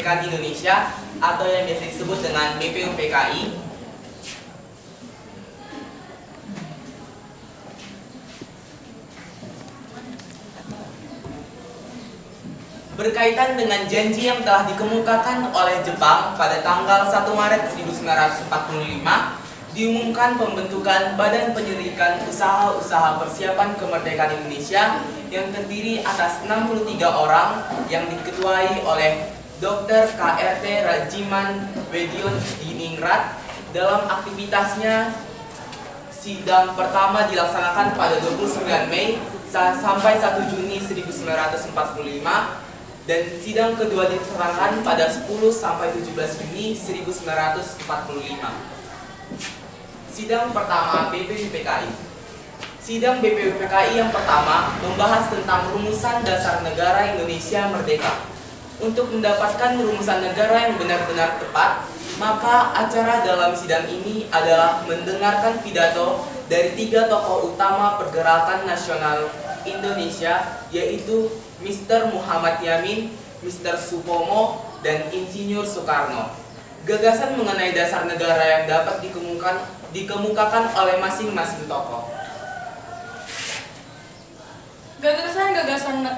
Kemerdekaan Indonesia atau yang biasa disebut dengan BPUPKI. Berkaitan dengan janji yang telah dikemukakan oleh Jepang pada tanggal 1 Maret 1945, diumumkan pembentukan Badan Penyelidikan Usaha-Usaha Persiapan Kemerdekaan Indonesia yang terdiri atas 63 orang yang diketuai oleh Dr. KRT Rajiman Wedion Diningrat. Dalam aktivitasnya, sidang pertama dilaksanakan pada 29 Mei sampai 1 Juni 1945 dan sidang kedua dilaksanakan pada 10 sampai 17 Juni 1945. Sidang pertama BPUPKI. Sidang BPUPKI yang pertama membahas tentang rumusan dasar negara Indonesia Merdeka. Untuk mendapatkan rumusan negara yang benar-benar tepat, maka acara dalam sidang ini adalah mendengarkan pidato dari 3 tokoh utama pergerakan nasional Indonesia, yaitu Mr. Muhammad Yamin, Mr. Supomo, dan Insinyur Soekarno. Gagasan mengenai dasar negara yang dapat dikemukakan oleh masing-masing tokoh. Gagasan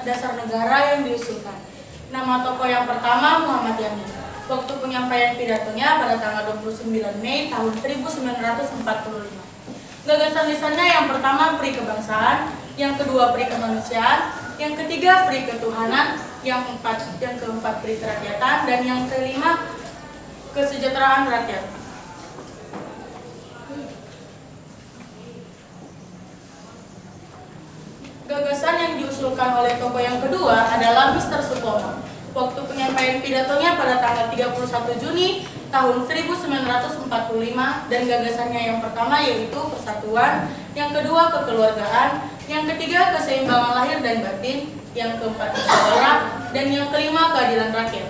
dasar negara yang diusulkan. Nama tokoh yang pertama Muhammad Yamin. Waktu penyampaian pidatonya pada tanggal 29 Mei tahun 1945. Gagasan lisannya yang pertama peri kebangsaan, yang kedua peri kemanusiaan, yang ketiga peri ketuhanan, yang keempat peri kerakyatan, dan yang kelima kesejahteraan rakyat. Gagasan yang diusulkan oleh tokoh yang kedua adalah Mr. Supomo. Waktu penyampaian pidatonya pada tanggal 31 Juni tahun 1945 dan gagasannya yang pertama yaitu persatuan, yang kedua kekeluargaan, yang ketiga keseimbangan lahir dan batin, yang keempat musyawarah, dan yang kelima keadilan rakyat.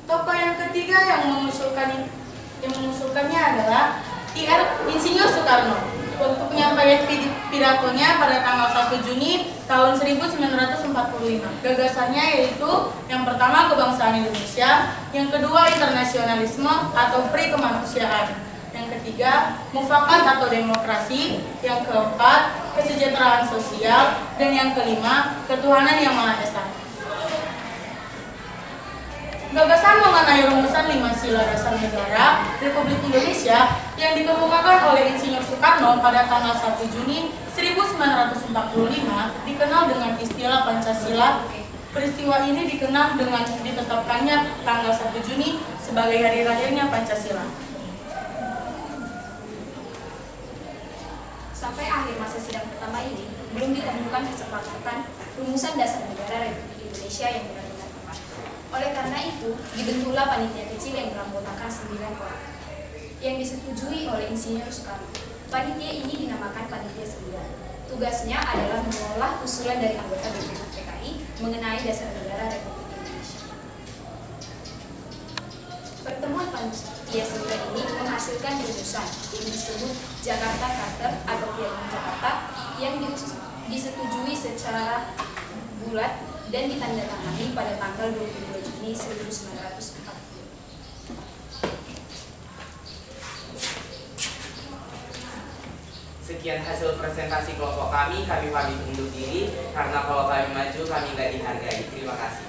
Tokoh yang ketiga yang mengusulkannya adalah Insinyur Soekarno. Waktu penyampaian pidatonya pada tanggal 1 Juni tahun 1945. Gagasannya yaitu yang pertama kebangsaan Indonesia, yang kedua internasionalisme atau peri kemanusiaan, yang ketiga mufakat atau demokrasi, yang keempat kesejahteraan sosial, dan yang kelima ketuhanan yang Maha Esa. Gagasan mengenai rumusan 5 sila dasar negara Republik Indonesia yang dikemukakan oleh Insinyur Soekarno pada tanggal 1 Juni 1945 dikenal dengan istilah Pancasila. Peristiwa ini dikenal dengan ditetapkannya tanggal 1 Juni sebagai hari lahirnya Pancasila. Sampai akhir masa sidang pertama ini, belum ditemukan kesepakatan rumusan dasar negara Republik Indonesia yang benar-benar tepat. Oleh karena itu, dibentuklah panitia kecil yang beranggotakan 9 orang, yang disetujui oleh Insinyur Soekarno. Panitia ini dinamakan Panitia 9. Tugasnya adalah mengolah usulan dari anggota BPUPKI mengenai dasar negara Republik Indonesia. Pertemuan Panitia 9 ini menghasilkan rumusan yang disebut Jakarta Charter atau Piagam Jakarta yang disetujui secara bulat dan ditandatangani pada tanggal 22 Juni 1940. Sekian hasil presentasi kelompok kami pamit undur diri karena kalau kami maju kami nggak dihargai. Terima kasih.